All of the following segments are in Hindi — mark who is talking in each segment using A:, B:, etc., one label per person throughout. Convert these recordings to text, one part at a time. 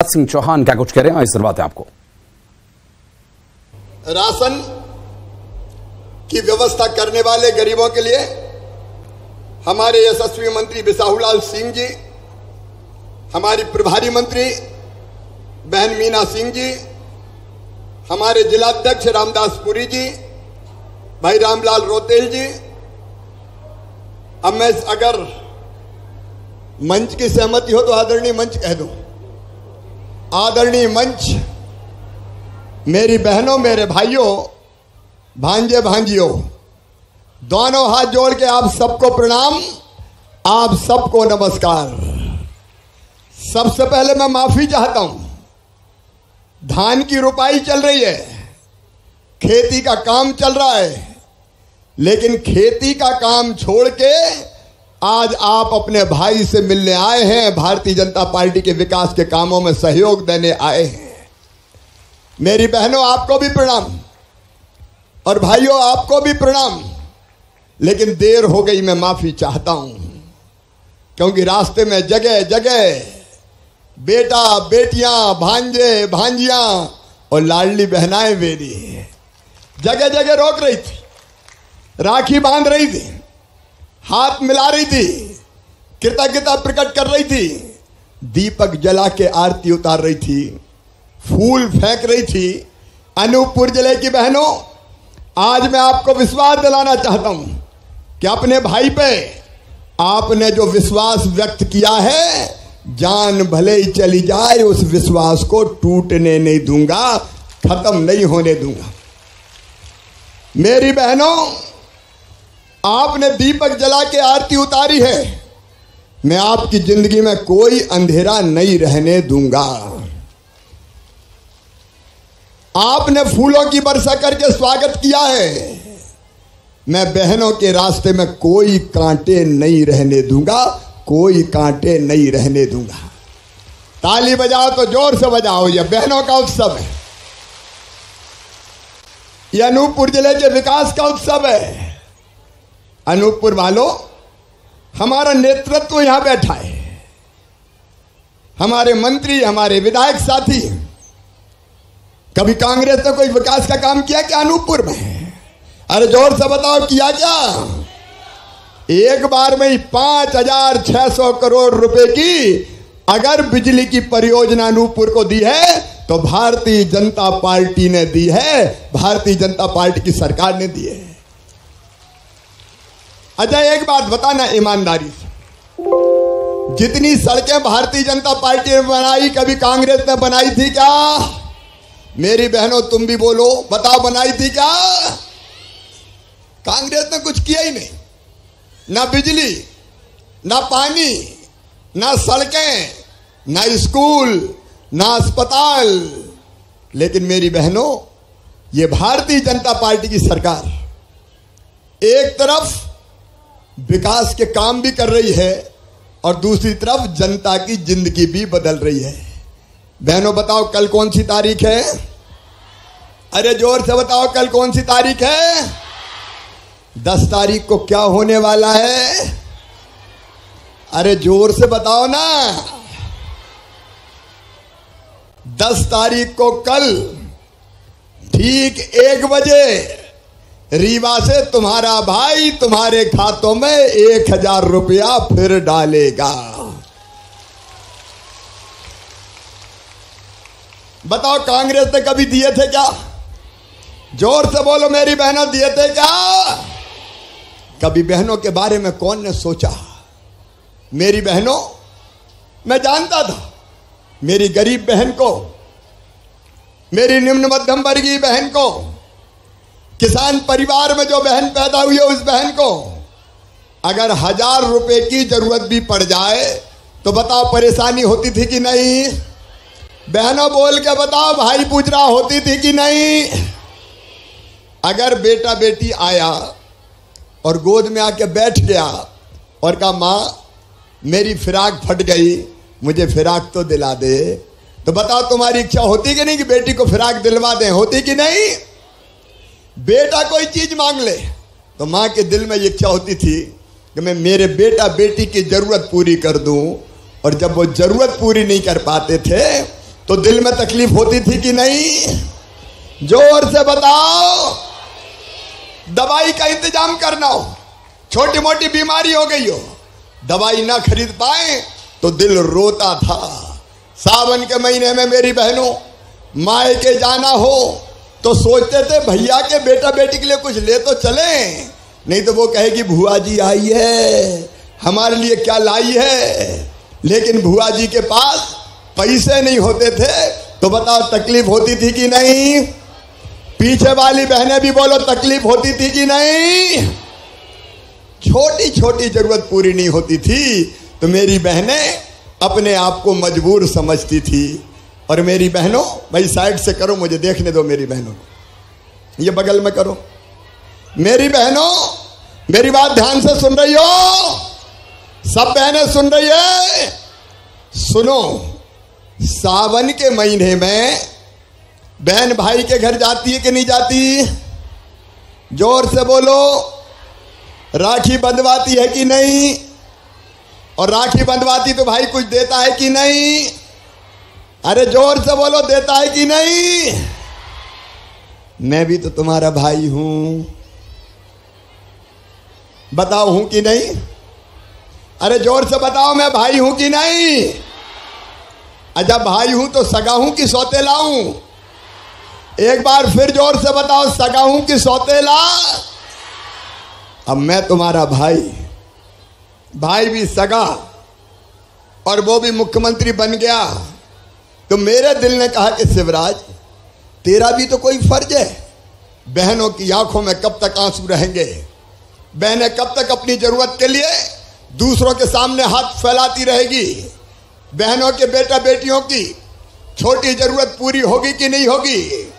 A: सिंह चौहान क्या कुछ कह रहे हैं, इस बात है आपको।
B: राशन की व्यवस्था करने वाले गरीबों के लिए हमारे यशस्वी मंत्री बिसाहुलाल सिंह जी, हमारी प्रभारी मंत्री बहन मीना सिंह जी, हमारे जिलाध्यक्ष रामदास पुरी जी, भाई रामलाल रोतेल जी। अब मैं अगर मंच की सहमति हो तो आदरणीय मंच कह दूं। आदरणीय मंच, मेरी बहनों, मेरे भाइयों, भांजे भांजियों, दोनों हाथ जोड़ के आप सबको प्रणाम, आप सबको नमस्कार। सबसे पहले मैं माफी चाहता हूं। धान की रुपाई चल रही है, खेती का काम चल रहा है, लेकिन खेती का काम छोड़ के आज आप अपने भाई से मिलने आए हैं, भारतीय जनता पार्टी के विकास के कामों में सहयोग देने आए हैं। मेरी बहनों, आपको भी प्रणाम और भाइयों आपको भी प्रणाम। लेकिन देर हो गई, मैं माफी चाहता हूं, क्योंकि रास्ते में जगह जगह बेटा बेटियां, भांजे भांजियां और लाडली बहनाएं मेरी जगह जगह रोक रही थी, राखी बांध रही थी, हाथ मिला रही थी, कृतज्ञता प्रकट कर रही थी, दीपक जला के आरती उतार रही थी, फूल फेंक रही थी। अनूपपुर जिले की बहनों, आज मैं आपको विश्वास दिलाना चाहता हूं कि अपने भाई पे आपने जो विश्वास व्यक्त किया है, जान भले ही चली जाए, उस विश्वास को टूटने नहीं दूंगा, खत्म नहीं होने दूंगा। मेरी बहनों, आपने दीपक जला के आरती उतारी है, मैं आपकी जिंदगी में कोई अंधेरा नहीं रहने दूंगा। आपने फूलों की वर्षा करके स्वागत किया है, मैं बहनों के रास्ते में कोई कांटे नहीं रहने दूंगा, कोई कांटे नहीं रहने दूंगा। ताली बजाओ तो जोर से बजाओ, यह बहनों का उत्सव है, यह अनूपपुर जिले के विकास का उत्सव है। अनूपपुर वालों, हमारा नेतृत्व यहां बैठा है, हमारे मंत्री, हमारे विधायक साथी। कभी कांग्रेस ने कोई विकास का काम किया क्या अनूपपुर में? अरे जोर से बताओ, किया क्या? एक बार में ही 5,600 करोड़ रुपए की अगर बिजली की परियोजना अनूपपुर को दी है तो भारतीय जनता पार्टी ने दी है, भारतीय जनता पार्टी की सरकार ने दी है। अच्छा, एक बात बताना ईमानदारी से, जितनी सड़कें भारतीय जनता पार्टी ने बनाई, कभी कांग्रेस ने बनाई थी क्या? मेरी बहनों, तुम भी बोलो, बताओ, बनाई थी क्या? कांग्रेस ने कुछ किया ही नहीं, ना बिजली, ना पानी, ना सड़कें, ना स्कूल, ना अस्पताल। लेकिन मेरी बहनों, ये भारतीय जनता पार्टी की सरकार एक तरफ विकास के काम भी कर रही है और दूसरी तरफ जनता की जिंदगी भी बदल रही है। बहनों बताओ, कल कौन सी तारीख है? अरे जोर से बताओ, कल कौन सी तारीख है? 10 तारीख को क्या होने वाला है? अरे जोर से बताओ ना। 10 तारीख को कल ठीक 1 बजे रीवा से तुम्हारा भाई तुम्हारे खातों में 1,000 रुपया फिर डालेगा। बताओ, कांग्रेस ने कभी दिए थे क्या? जोर से बोलो मेरी बहनों, दिए थे क्या? कभी बहनों के बारे में कौन ने सोचा? मेरी बहनों, मैं जानता था मेरी गरीब बहन को, मेरी निम्न मध्यम वर्गीय बहन को, किसान परिवार में जो बहन पैदा हुई है, उस बहन को अगर 1,000 रुपए की जरूरत भी पड़ जाए तो बताओ परेशानी होती थी कि नहीं? बहनों बोल के बताओ, भाई पूछ रहा, होती थी कि नहीं? अगर बेटा बेटी आया और गोद में आके बैठ गया और कहा, माँ मेरी फिराक फट गई, मुझे फिराक तो दिला दे, तो बताओ तुम्हारी इच्छा होती कि नहीं कि बेटी को फिराक दिलवा दें? होती कि नहीं? बेटा कोई चीज मांग ले तो मां के दिल में ये इच्छा होती थी कि मैं मेरे बेटा बेटी की जरूरत पूरी कर दूं, और जब वो जरूरत पूरी नहीं कर पाते थे तो दिल में तकलीफ होती थी कि नहीं? जोर से बताओ। दवाई का इंतजाम करना हो, छोटी मोटी बीमारी हो गई हो, दवाई ना खरीद पाए तो दिल रोता था। सावन के महीने में मेरी बहनों मायके जाना हो तो सोचते थे भैया के बेटा बेटी के लिए कुछ ले तो चले, नहीं तो वो कहेगी भुआ जी आई है, हमारे लिए क्या लाई है। लेकिन भुआ जी के पास पैसे नहीं होते थे, तो बताओ तकलीफ होती थी कि नहीं? पीछे वाली बहनें भी बोलो, तकलीफ होती थी कि नहीं? छोटी छोटी जरूरत पूरी नहीं होती थी तो मेरी बहनें अपने आप को मजबूर समझती थी। और मेरी बहनों, भाई साइड से करो, मुझे देखने दो मेरी बहनों, ये बगल में करो। मेरी बहनों, मेरी बात ध्यान से सुन रही हो? सब बहनें सुन रही है? सुनो, सावन के महीने में बहन भाई के घर जाती है कि नहीं जाती? जोर से बोलो। राखी बंधवाती है कि नहीं? और राखी बंधवाती तो भाई कुछ देता है कि नहीं? अरे जोर से बोलो, देता है कि नहीं? मैं भी तो तुम्हारा भाई हूं, बताओ हूं कि नहीं? अरे जोर से बताओ, मैं भाई हूं कि नहीं? अच्छा भाई हूं तो सगा हूं कि सौतेला हूं? एक बार फिर जोर से बताओ, सगा हूं कि सौतेला? अब मैं तुम्हारा भाई, भाई भी सगा, और वो भी मुख्यमंत्री बन गया, तो मेरे दिल ने कहा कि शिवराज तेरा भी तो कोई फर्ज है। बहनों की आंखों में कब तक आंसू रहेंगे? बहनें कब तक अपनी जरूरत के लिए दूसरों के सामने हाथ फैलाती रहेगी? बहनों के बेटा बेटियों की छोटी जरूरत पूरी होगी कि नहीं होगी?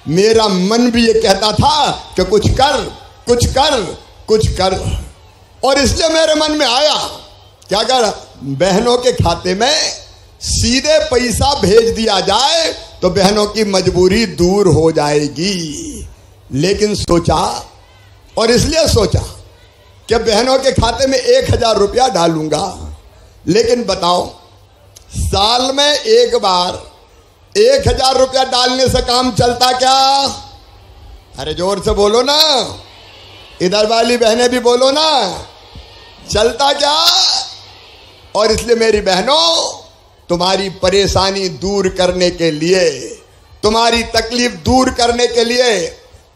B: मेरा मन भी ये कहता था कि कुछ कर, कुछ कर, कुछ कर। और इसलिए मेरे मन में आया कि अगर बहनों के खाते में सीधे पैसा भेज दिया जाए तो बहनों की मजबूरी दूर हो जाएगी। लेकिन सोचा, और इसलिए सोचा कि बहनों के खाते में 1000 रुपया डालूंगा। लेकिन बताओ, साल में एक बार 1000 रुपया डालने से काम चलता क्या? अरे जोर से बोलो ना, इधर वाली बहनें भी बोलो ना, चलता क्या? और इसलिए मेरी बहनों, तुम्हारी परेशानी दूर करने के लिए, तुम्हारी तकलीफ दूर करने के लिए,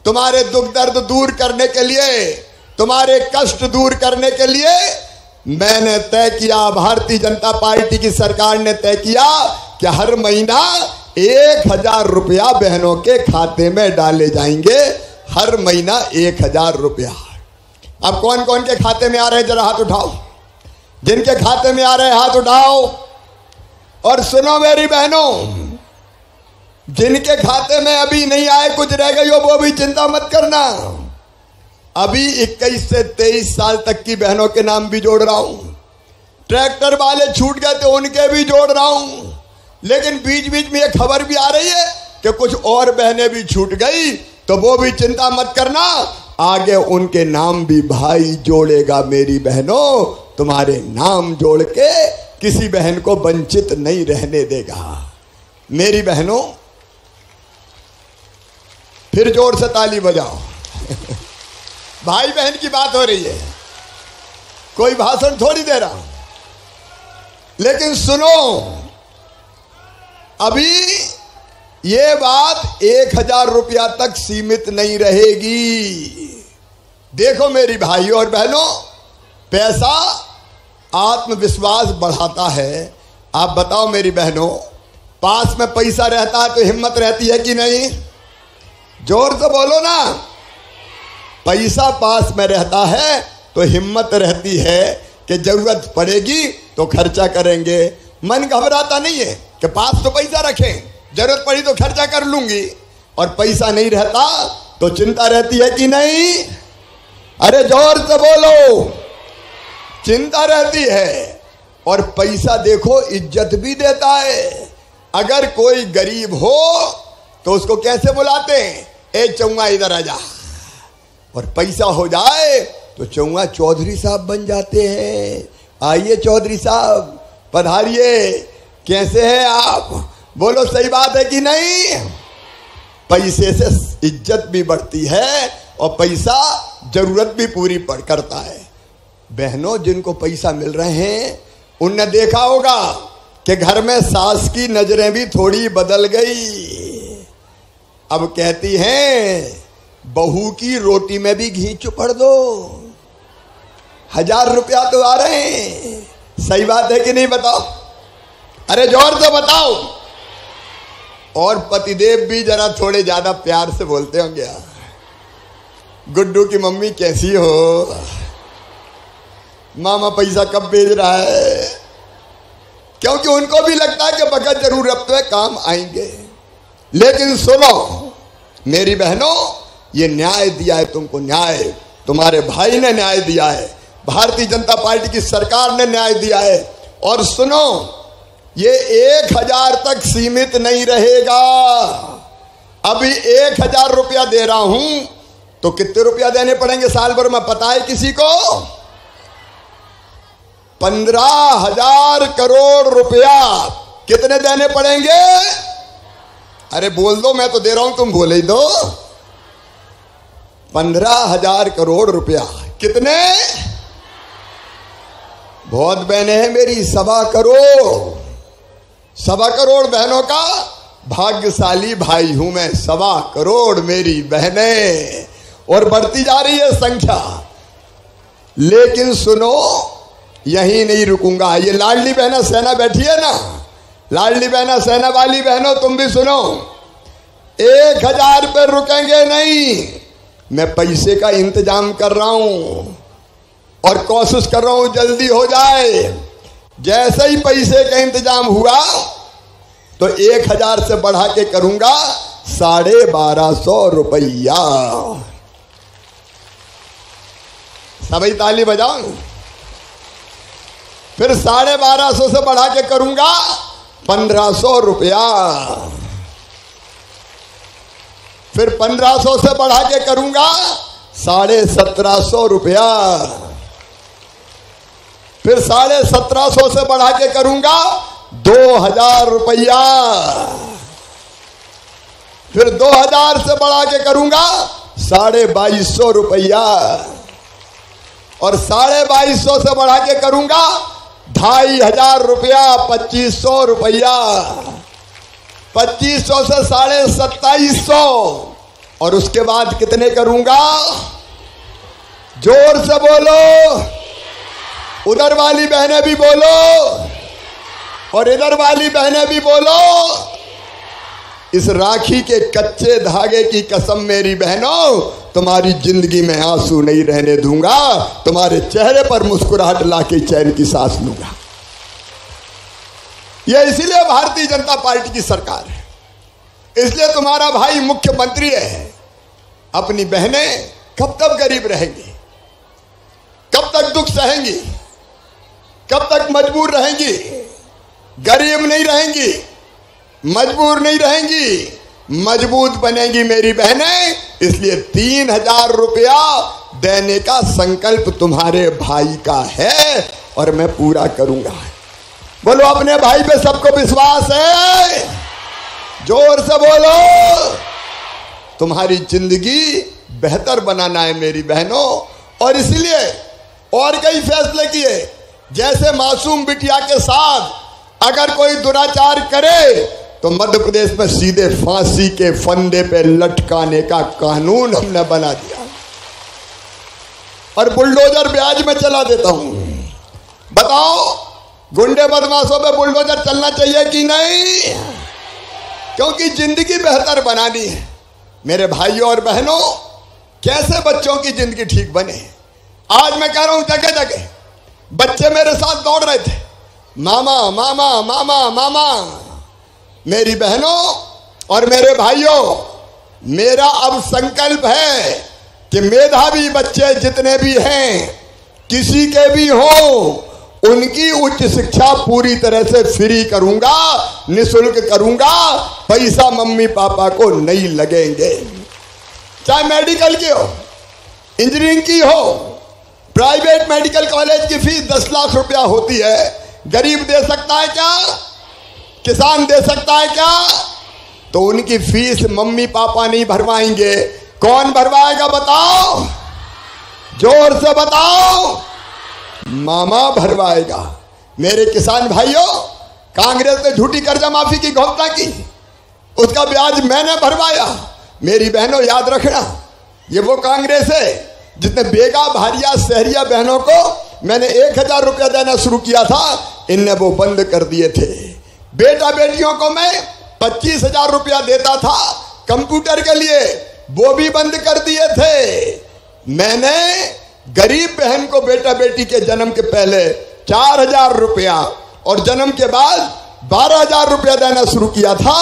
B: तुम्हारे दुख दर्द दूर करने के लिए, तुम्हारे कष्ट दूर करने के लिए मैंने तय किया, भारतीय जनता पार्टी की सरकार ने तय किया कि हर महीना 1000 रुपया बहनों के खाते में डाले जाएंगे। हर महीना 1000 रुपया। अब कौन कौन के खाते में आ रहे हैं जरा हाथ उठाओ। जिनके खाते में आ रहे हैं हाथ उठाओ। और सुनो मेरी बहनों, जिनके खाते में अभी नहीं आए, कुछ रह गई हो, वो भी चिंता मत करना। अभी 21 से 23 साल तक की बहनों के नाम भी जोड़ रहा हूं। ट्रैक्टर वाले छूट गए तो उनके भी जोड़ रहा हूं। लेकिन बीच बीच में ये खबर भी आ रही है कि कुछ और बहनें भी छूट गई, तो वो भी चिंता मत करना, आगे उनके नाम भी भाई जोड़ेगा। मेरी बहनों, तुम्हारे नाम जोड़ के किसी बहन को वंचित नहीं रहने देगा। मेरी बहनों, फिर जोर से ताली बजाओ। भाई बहन की बात हो रही है, कोई भाषण थोड़ी दे रहा। लेकिन सुनो, अभी ये बात 1000 रुपया तक सीमित नहीं रहेगी। देखो मेरी भाइयों और बहनों, पैसा आत्मविश्वास बढ़ाता है। आप बताओ मेरी बहनों, पास में पैसा रहता है तो हिम्मत रहती है कि नहीं? जोर से बोलो ना। पैसा पास में रहता है तो हिम्मत रहती है कि जरूरत पड़ेगी तो खर्चा करेंगे। मन घबराता नहीं है कि पास तो पैसा रखें, जरूरत पड़ी तो खर्चा कर लूंगी। और पैसा नहीं रहता तो चिंता रहती है कि नहीं? अरे जोर से बोलो, चिंता रहती है। और पैसा देखो इज्जत भी देता है। अगर कोई गरीब हो तो उसको कैसे बुलाते हैं? ए चौंगा इधर आ जा। और पैसा हो जाए तो चौंगा चौधरी साहब बन जाते हैं। आइए चौधरी साहब, पधारिए, कैसे हैं आप? बोलो सही बात है कि नहीं? पैसे से इज्जत भी बढ़ती है और पैसा जरूरत भी पूरी करता है। बहनों, जिनको पैसा मिल रहे हैं उनने देखा होगा कि घर में सास की नजरें भी थोड़ी बदल गई। अब कहती हैं बहू की रोटी में भी घी चुपड़ दो। 1000 रुपया तो आ रहे हैं। सही बात है कि नहीं? बताओ, अरे जोर से बताओ। और पतिदेव भी जरा थोड़े ज्यादा प्यार से बोलते होंगे, गुड्डू की मम्मी कैसी हो, मामा पैसा कब भेज रहा है, क्योंकि उनको भी लगता है कि बगैर जरूरत पे काम आएंगे। लेकिन सुनो मेरी बहनों, ये न्याय दिया है तुमको, न्याय तुम्हारे भाई ने न्याय दिया है, भारतीय जनता पार्टी की सरकार ने न्याय दिया है। और सुनो, ये 1000 तक सीमित नहीं रहेगा। अभी 1000 रुपया दे रहा हूं तो कितने रुपया देने पड़ेंगे साल भर में, पता है किसी को? 15,000 करोड़ रुपया। कितने देने पड़ेंगे? अरे बोल दो, मैं तो दे रहा हूं, तुम बोले ही दो। 15,000 करोड़ रुपया। कितने? बहुत बहनें हैं मेरी, 1.25 करोड़। 1.25 करोड़ बहनों का भाग्यशाली भाई हूं मैं। 1.25 करोड़ मेरी बहनें, और बढ़ती जा रही है संख्या। लेकिन सुनो, यहीं नहीं रुकूंगा। ये लाडली बहना सेना बैठी है ना, लाडली बहना सेना वाली बहनों, तुम भी सुनो, 1000 पे रुकेंगे नहीं। मैं पैसे का इंतजाम कर रहा हूं और कोशिश कर रहा हूं जल्दी हो जाए। जैसे ही पैसे का इंतजाम हुआ तो 1000 से बढ़ा के करूंगा 1250 रुपया। सभी ताली बजाओ। फिर 1250 से बढ़ा के करूंगा 1500 रुपया। फिर 1500 से बढ़ा के करूंगा 1750 रुपया। फिर 1750 से बढ़ा के करूंगा 2000 रुपया। फिर 2000 से बढ़ा के करूंगा 2250 रुपया। और 2250 से बढ़ा के करूंगा 2500 रुपया, 2500 रुपया। 2500 से 2750। और उसके बाद कितने करूंगा? जोर से बोलो, उधर वाली बहनें भी बोलो और इधर वाली बहनें भी बोलो। इस राखी के कच्चे धागे की कसम मेरी बहनों, तुम्हारी जिंदगी में आंसू नहीं रहने दूंगा। तुम्हारे चेहरे पर मुस्कुराहट लाके चैन की सांस लूंगा। यह इसीलिए भारतीय जनता पार्टी की सरकार है, इसलिए तुम्हारा भाई मुख्यमंत्री है। अपनी बहनें कब तक गरीब रहेंगी? कब तक दुख सहेंगी? कब तक मजबूर रहेंगी? गरीब नहीं रहेंगी, मजबूर नहीं रहेंगी, मजबूत बनेंगी मेरी बहनें। इसलिए 3000 रुपया देने का संकल्प तुम्हारे भाई का है और मैं पूरा करूंगा। बोलो, अपने भाई पे सबको विश्वास है? जोर से बोलो। तुम्हारी जिंदगी बेहतर बनाना है मेरी बहनों, और इसलिए और कई फैसले किए। जैसे मासूम बिटिया के साथ अगर कोई दुराचार करे तो मध्य प्रदेश में सीधे फांसी के फंदे पे लटकाने का कानून हमने बना दिया, और बुलडोजर ब्याज में चला देता हूं। बताओ, गुंडे बदमाशों पे बुलडोजर चलना चाहिए कि नहीं? क्योंकि जिंदगी बेहतर बनानी है मेरे भाइयों और बहनों। कैसे बच्चों की जिंदगी ठीक बने? आज मैं कह रहा हूं, जगह जगह बच्चे मेरे साथ दौड़ रहे थे, मामा मामा मामा मामा। मेरी बहनों और मेरे भाइयों, मेरा अब संकल्प है कि मेधावी बच्चे जितने भी हैं, किसी के भी हों, उनकी उच्च शिक्षा पूरी तरह से फ्री करूंगा, निःशुल्क करूंगा। पैसा मम्मी पापा को नहीं लगेंगे। चाहे मेडिकल की हो, इंजीनियरिंग की हो, प्राइवेट मेडिकल कॉलेज की फीस 10 लाख रुपया होती है। गरीब दे सकता है क्या? किसान दे सकता है क्या? तो उनकी फीस मम्मी पापा नहीं भरवाएंगे, कौन भरवाएगा बताओ? जोर से बताओ। मामा भरवाएगा। मेरे किसान भाइयों, कांग्रेस ने झूठी कर्जा माफी की घोषणा की, उसका ब्याज मैंने भरवाया। मेरी बहनों याद रखना, ये वो कांग्रेस है जिसने बेगा भारिया शहरिया बहनों को मैंने 1000 रुपया देना शुरू किया था, इनने वो बंद कर दिए थे। बेटा बेटियों को मैं 25,000 रुपया देता था कंप्यूटर के लिए, वो भी बंद कर दिए थे। मैंने गरीब बहन को बेटा बेटी के जन्म के पहले 4,000 रुपया और जन्म के बाद 12,000 रुपया देना शुरू किया था।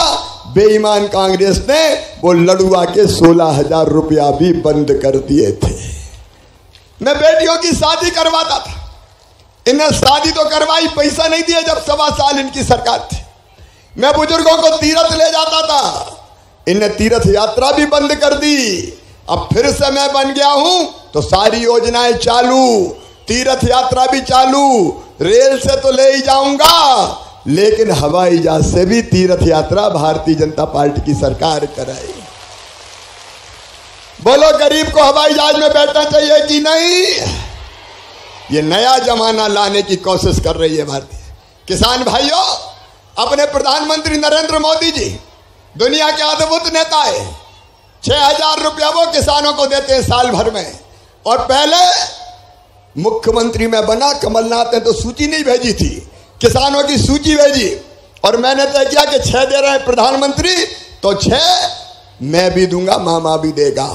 B: बेईमान कांग्रेस ने वो लड़ुआ के 16,000 रुपया भी बंद कर दिए थे। मैं बेटियों की शादी करवाता था, इन्हें शादी तो करवाई, पैसा नहीं दिए जब 1.25 साल इनकी सरकार थी। मैं बुजुर्गों को तीरथ ले जाता था, इन्हें तीर्थ यात्रा भी बंद कर दी। अब फिर से मैं बन गया हूं तो सारी योजनाएं चालू, तीर्थ यात्रा भी चालू। रेल से तो ले ही जाऊंगा, लेकिन हवाई जहाज से भी तीर्थ यात्रा भारतीय जनता पार्टी की सरकार कराई। बोलो, गरीब को हवाई जहाज में बैठना चाहिए कि नहीं? ये नया जमाना लाने की कोशिश कर रही है भारतीय किसान भाइयों। अपने प्रधानमंत्री नरेंद्र मोदी जी दुनिया के अद्भुत नेता है। 6,000 रुपया वो किसानों को देते हैं साल भर में। और पहले मुख्यमंत्री में बना, कमलनाथ ने तो सूची नहीं भेजी थी, किसानों की सूची भेजी और मैंने तय किया कि 6 दे रहे हैं प्रधानमंत्री, तो 6 मैं भी दूंगा, मामा भी देगा।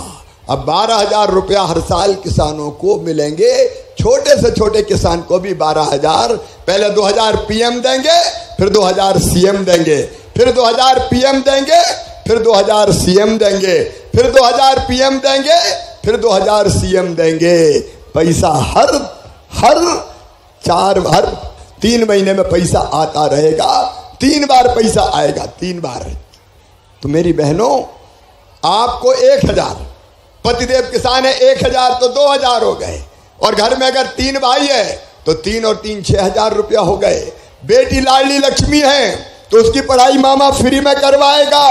B: अब 12,000 रुपया हर साल किसानों को मिलेंगे, छोटे से छोटे किसान को भी 12,000। पहले 2,000 पीएम देंगे, फिर 2,000 सीएम देंगे, फिर 2,000 पीएम देंगे, फिर 2,000 सीएम देंगे, फिर 2,000 पीएम देंगे, फिर 2,000 सीएम देंगे। पैसा हर 3 महीने में पैसा आता रहेगा, 3 बार पैसा आएगा, 3 बार। तो मेरी बहनों, आपको 1,000, पतिदेव किसान है 1,000 तो 2,000 हो गए। और घर में अगर 3 भाई है तो 3 और 3 6,000 रुपया हो गए। बेटी लाडली लक्ष्मी है तो उसकी पढ़ाई मामा फ्री में करवाएगा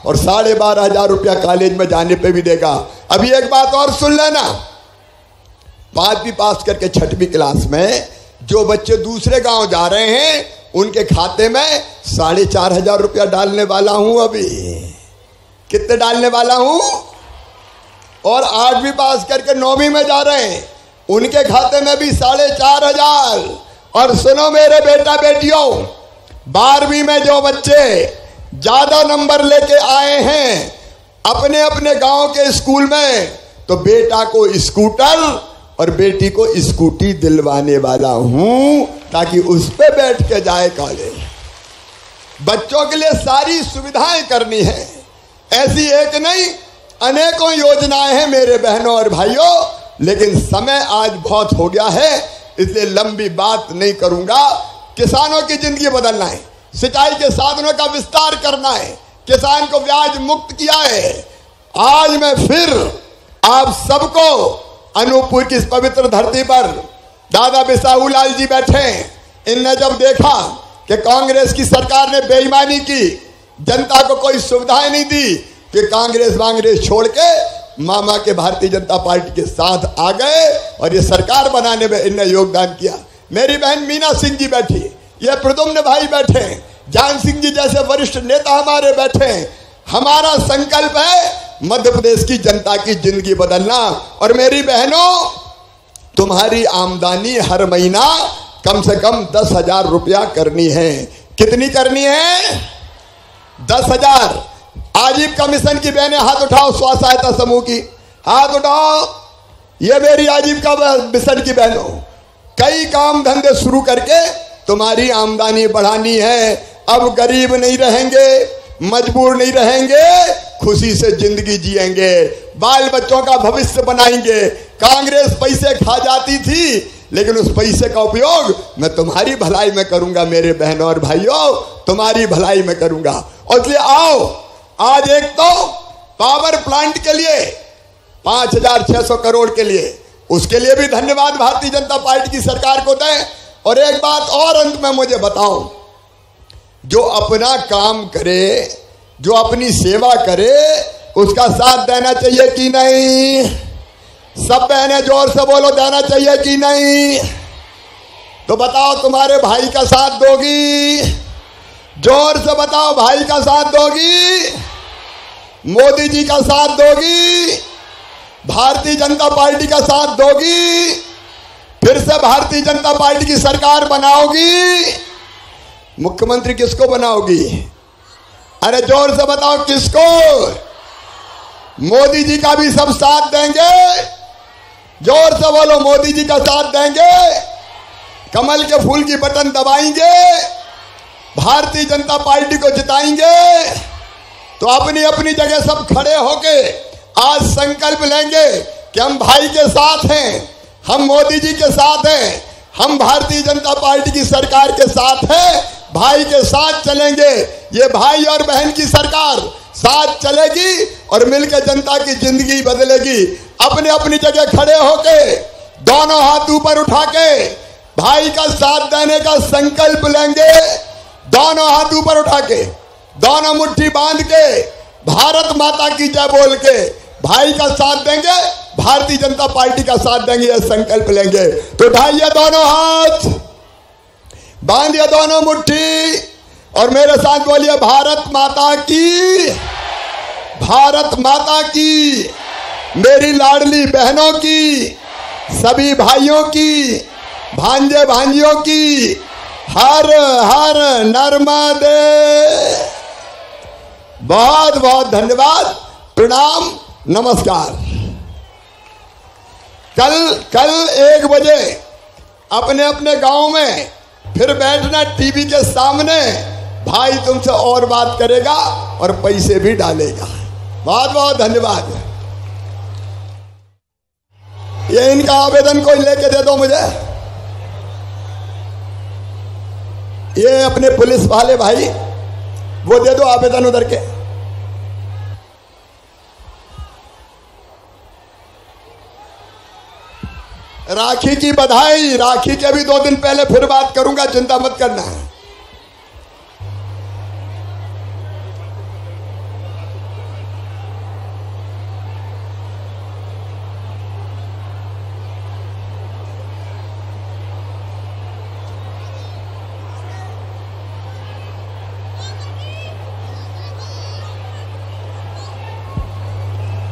B: और 12,500 रुपया कॉलेज में जाने पे भी देगा। अभी एक बात और सुन लेना, 5वीं पास करके 6वीं क्लास में जो बच्चे दूसरे गांव जा रहे हैं उनके खाते में 4,500 रुपया डालने वाला हूं। अभी कितने डालने वाला हूं? और 8वीं पास करके 9वीं में जा रहे हैं उनके खाते में भी 4,500। और सुनो मेरे बेटा बेटियों, 12वीं में जो बच्चे ज्यादा नंबर लेके आए हैं अपने अपने गांव के स्कूल में, तो बेटा को स्कूटर और बेटी को स्कूटी दिलवाने वाला हूं ताकि उस पे बैठ के जाए कॉलेज। बच्चों के लिए सारी सुविधाएं करनी है, ऐसी एक नहीं अनेकों योजनाएं हैं मेरे बहनों और भाइयों। लेकिन समय आज बहुत हो गया है, इसलिए लंबी बात नहीं करूंगा। किसानों की जिंदगी बदलना है, सिंचाई के साधनों का विस्तार करना है, किसान को ब्याज मुक्त किया है। आज मैं फिर आप सबको अनूपपुर की इस पवित्र धरती पर दादा बिसाहू लाल जी बैठे, इनने जब देखा कि कांग्रेस की सरकार ने बेईमानी की, जनता को कोई सुविधाएं नहीं दी, कि कांग्रेस छोड़ के मामा के भारतीय जनता पार्टी के साथ आ गए और ये सरकार बनाने में इनने योगदान किया। मेरी बहन मीना सिंह जी बैठी, ये प्रद्युम्न भाई बैठे, जान सिंह जी जैसे वरिष्ठ नेता हमारे बैठे। हमारा संकल्प है मध्य प्रदेश की जनता की जिंदगी बदलना। और मेरी बहनों, तुम्हारी आमदनी हर महीना कम से कम 10,000 रुपया करनी है। कितनी करनी है? 10,000। आजीविका मिशन की बहनें हाथ उठाओ, स्व सहायता समूह की हाथ उठाओ। ये मेरी आजीविका मिशन की बहनों, कई काम धंधे शुरू करके तुम्हारी आमदनी बढ़ानी है। अब गरीब नहीं रहेंगे, मजबूर नहीं रहेंगे, खुशी से जिंदगी जिएंगे, बाल बच्चों का भविष्य बनाएंगे। कांग्रेस पैसे खा जाती थी, लेकिन उस पैसे का उपयोग मैं तुम्हारी भलाई में करूंगा मेरे बहनों और भाइयों, तुम्हारी भलाई में करूंगा। और इसलिए आओ, आज एक तो पावर प्लांट के लिए 5,600 करोड़ के लिए, उसके लिए भी धन्यवाद भारतीय जनता पार्टी की सरकार को दें। और एक बात और अंत में मुझे बताओ, जो अपना काम करे, जो अपनी सेवा करे, उसका साथ देना चाहिए कि नहीं? सब बहनें जोर से बोलो, देना चाहिए कि नहीं? तो बताओ, तुम्हारे भाई का साथ दोगी? जोर से बताओ, भाई का साथ दोगी? मोदी जी का साथ दोगी? भारतीय जनता पार्टी का साथ दोगी? फिर से भारतीय जनता पार्टी की सरकार बनाओगी? मुख्यमंत्री किसको बनाओगी? अरे जोर से बताओ, किसको? मोदी जी का भी सब साथ देंगे? जोर से बोलो, मोदी जी का साथ देंगे? कमल के फूल की बटन दबाएंगे? भारतीय जनता पार्टी को जिताएंगे? तो अपनी अपनी जगह सब खड़े होके आज संकल्प लेंगे कि हम भाई के साथ हैं, हम मोदी जी के साथ हैं, हम भारतीय जनता पार्टी की सरकार के साथ हैं, भाई के साथ चलेंगे। ये भाई और बहन की सरकार साथ चलेगी और मिलकर जनता की जिंदगी बदलेगी। अपने अपनी जगह खड़े होके दोनों हाथ ऊपर उठा के भाई का साथ देने का संकल्प लेंगे। दोनों हाथ ऊपर उठा के, दोनों मुट्ठी बांध के, भारत माता की जय बोल के भाई का साथ देंगे, भारतीय जनता पार्टी का साथ देंगे, यह संकल्प लेंगे। तो उठाइए दोनों हाथ, बांधिए दोनों मुट्ठी और मेरे साथ बोलिए, भारत माता की, भारत माता की, मेरी लाडली बहनों की, सभी भाइयों की, भांजे भांजियों की, हर हर नर्मदे। बहुत बहुत धन्यवाद, प्रणाम, नमस्कार। कल 1 बजे अपने अपने गांव में फिर बैठना टीवी के सामने, भाई तुमसे और बात करेगा और पैसे भी डालेगा। बहुत बहुत धन्यवाद। ये इनका आवेदन कोई लेके दे दो मुझे, ये अपने पुलिस वाले भाई, वो दे दो आवेदन उधर के। राखी की बधाई, राखी के भी 2 दिन पहले फिर बात करूंगा, चिंता मत करना।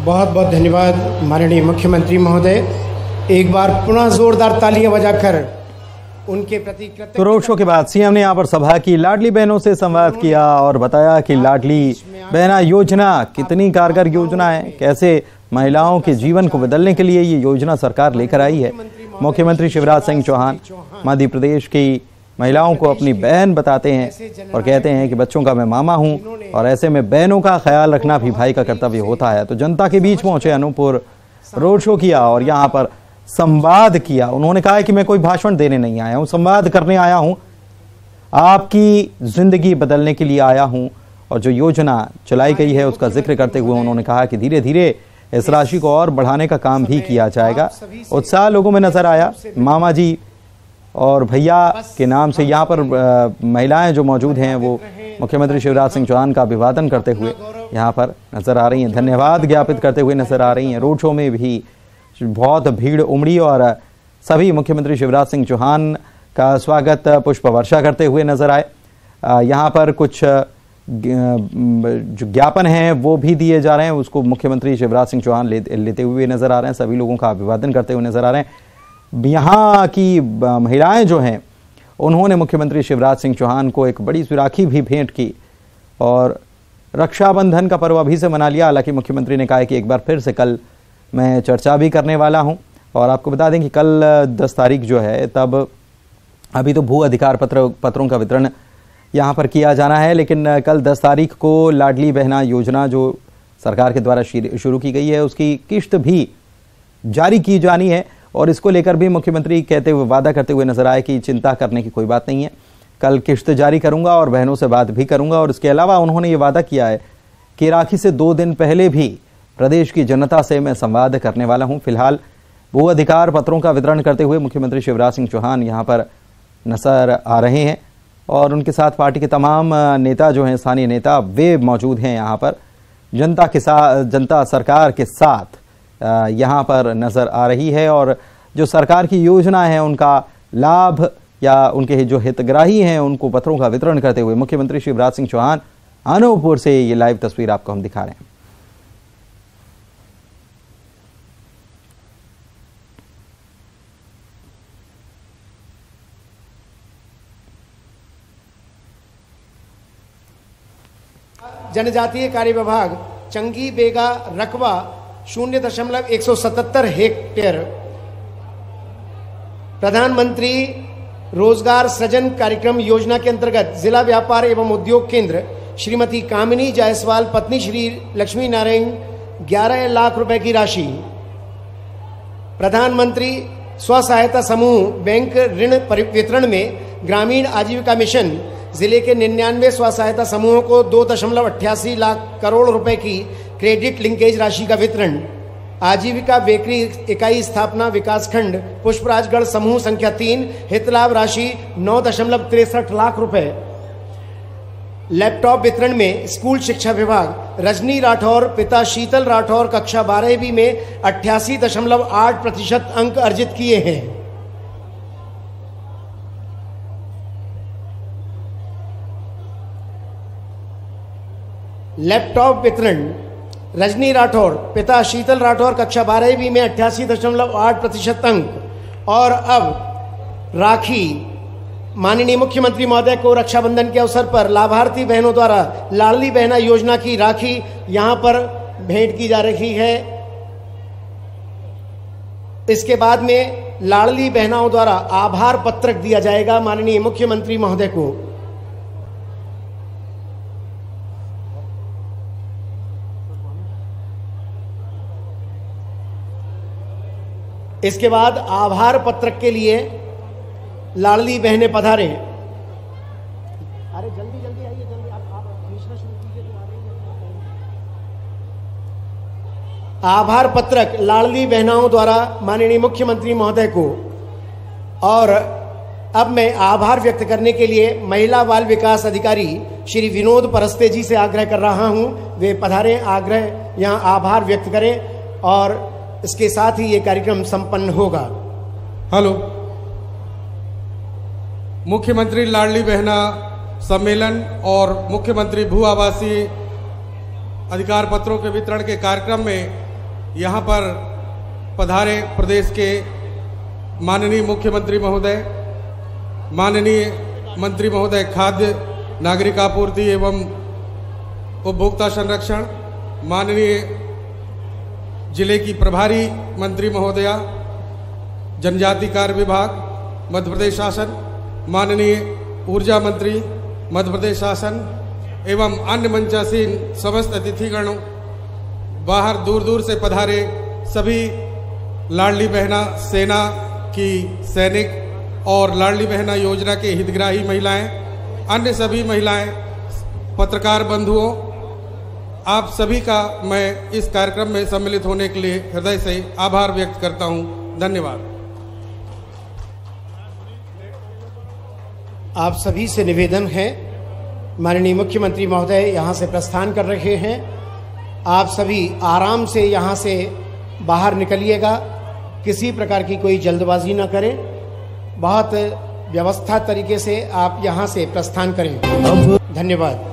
C: बहुत बहुत धन्यवाद माननीय मुख्यमंत्री महोदय। एक बार पुनः जोरदार तालियां बजाकर उनके प्रति कृतज्ञता।
D: तो रोड शो के बाद सीएम ने यहाँ पर सभा की, लाडली बहनों से संवाद किया और बताया कि लाडली बहना योजना कितनी कारगर योजना है, कैसे महिलाओं के जीवन को बदलने के लिए ये योजना सरकार लेकर आई है। मुख्यमंत्री शिवराज सिंह चौहान मध्य प्रदेश की महिलाओं को अपनी बहन बताते हैं और कहते हैं कि बच्चों का मैं मामा हूं और ऐसे में बहनों का ख्याल रखना भी भाई का कर्तव्य होता है। तो जनता के बीच पहुंचे अनूपपुर, रोड शो किया और यहाँ पर संवाद किया। उन्होंने कहा है कि मैं कोई भाषण देने नहीं आया हूं, संवाद करने आया हूं, आपकी जिंदगी बदलने के लिए आया हूं। और जो योजना चलाई गई है उसका जिक्र करते हुए उन्होंने कहा कि धीरे धीरे इस राशि को और बढ़ाने का काम भी किया जाएगा। उत्साह लोगों में नजर आया। मामा जी और भैया के नाम से यहाँ पर महिलाएं जो मौजूद हैं वो मुख्यमंत्री शिवराज सिंह चौहान का अभिवादन करते हुए यहाँ पर नजर आ रही हैं, धन्यवाद ज्ञापित करते हुए नजर आ रही हैं। रोड शो में भी बहुत भीड़ उमड़ी और सभी मुख्यमंत्री शिवराज सिंह चौहान का स्वागत पुष्प वर्षा करते हुए नजर आए। यहाँ पर कुछ जो ज्ञापन हैं वो भी दिए जा रहे हैं, उसको मुख्यमंत्री शिवराज सिंह चौहान लेते हुए नजर आ रहे हैं, सभी लोगों का अभिवादन करते हुए नजर आ रहे हैं। यहाँ की महिलाएं जो हैं उन्होंने मुख्यमंत्री शिवराज सिंह चौहान को एक बड़ी सी राखी भी भेंट की और रक्षाबंधन का पर्व अभी से मना लिया। हालांकि मुख्यमंत्री ने कहा कि एक बार फिर से कल मैं चर्चा भी करने वाला हूं। और आपको बता दें कि कल 10 तारीख जो है, तब अभी तो भू अधिकार पत्रों का वितरण यहाँ पर किया जाना है, लेकिन कल 10 तारीख को लाडली बहना योजना जो सरकार के द्वारा शुरू की गई है उसकी किश्त भी जारी की जानी है। और इसको लेकर भी मुख्यमंत्री कहते हुए वादा करते हुए नजर आए कि चिंता करने की कोई बात नहीं है, कल किश्त जारी करूंगा और बहनों से बात भी करूंगा। और इसके अलावा उन्होंने ये वादा किया है कि राखी से 2 दिन पहले भी प्रदेश की जनता से मैं संवाद करने वाला हूं। फिलहाल भू अधिकार पत्रों का वितरण करते हुए मुख्यमंत्री शिवराज सिंह चौहान यहां पर नजर आ रहे हैं और उनके साथ पार्टी के तमाम नेता जो हैं, स्थानीय नेता, वे मौजूद हैं यहाँ पर। जनता के साथ, जनता सरकार के साथ यहाँ पर नजर आ रही है और जो सरकार की योजना है उनका लाभ या उनके जो हितग्राही हैं उनको पत्रों का वितरण करते हुए मुख्यमंत्री शिवराज सिंह चौहान अनूपपुर से ये लाइव तस्वीर आपको हम दिखा रहे हैं।
C: जनजातीय कार्य विभाग, चंगी बेगा रकबा 0.177 हेक्टेयर। प्रधानमंत्री रोजगार सृजन कार्यक्रम योजना के अंतर्गत जिला व्यापार एवं उद्योग केंद्र श्रीमती कामिनी जायसवाल पत्नी श्री लक्ष्मी नारायण 11 लाख रुपए की राशि। प्रधानमंत्री स्व सहायता समूह बैंक ऋण वितरण में ग्रामीण आजीविका मिशन जिले के 99 स्व सहायता समूहों को 2.88 लाख करोड़ रुपए की क्रेडिट लिंकेज राशि का वितरण। आजीविका बेकरी इकाई स्थापना विकासखंड पुष्पराजगढ़ समूह संख्या 3 हितलाभ राशि 9.63 लाख रुपए। लैपटॉप वितरण में स्कूल शिक्षा विभाग, रजनी राठौर पिता शीतल राठौर कक्षा 12वीं में 88.8% अंक अर्जित किए हैं। लैपटॉप वितरण, रजनी राठौर पिता शीतल राठौर कक्षा 12वीं में 88.8% अंक। और अब राखी, माननीय मुख्यमंत्री महोदय को रक्षाबंधन के अवसर पर लाभार्थी बहनों द्वारा लाडली बहना योजना की राखी यहां पर भेंट की जा रही है। इसके बाद में लाडली बहनाओं द्वारा आभार पत्रक दिया जाएगा माननीय मुख्यमंत्री महोदय को। इसके बाद आभार पत्रक के लिए लाडली बहनें पधारे। अरे जल्दी जल्दी आइए, जल्दी आप खींचना शुरू कीजिए तो आ रही है। आभार पत्रक लाडली बहनाओं द्वारा माननीय मुख्यमंत्री महोदय को। और अब मैं आभार व्यक्त करने के लिए महिला बाल विकास अधिकारी श्री विनोद परस्ते जी से आग्रह कर रहा हूं, वे पधारे, आग्रह यहां आभार व्यक्त करें और इसके साथ ही ये कार्यक्रम संपन्न होगा।
E: हेलो, मुख्यमंत्री लाडली बहना सम्मेलन और मुख्यमंत्री भू आवासीय अधिकार पत्रों के वितरण के कार्यक्रम में यहाँ पर पधारे प्रदेश के माननीय मुख्यमंत्री महोदय, माननीय मंत्री महोदय खाद्य नागरिक आपूर्ति एवं उपभोक्ता संरक्षण, माननीय जिले की प्रभारी मंत्री महोदया, जनजाति कार्य विभाग मध्य प्रदेश शासन, माननीय ऊर्जा मंत्री मध्य प्रदेश शासन एवं अन्य मंचासीन समस्त अतिथिगणों, बाहर दूर दूर से पधारे सभी लाडली बहना सेना की सैनिक और लाडली बहना योजना के हितग्राही महिलाएं, अन्य सभी महिलाएं, पत्रकार बंधुओं, आप सभी का मैं इस कार्यक्रम में सम्मिलित होने के लिए हृदय से आभार व्यक्त करता हूं। धन्यवाद।
C: आप सभी से निवेदन है, माननीय मुख्यमंत्री महोदय यहां से प्रस्थान कर रहे हैं, आप सभी आराम से यहां से बाहर निकलिएगा, किसी प्रकार की कोई जल्दबाजी ना करें, बहुत व्यवस्था तरीके से आप यहां से प्रस्थान करें। धन्यवाद।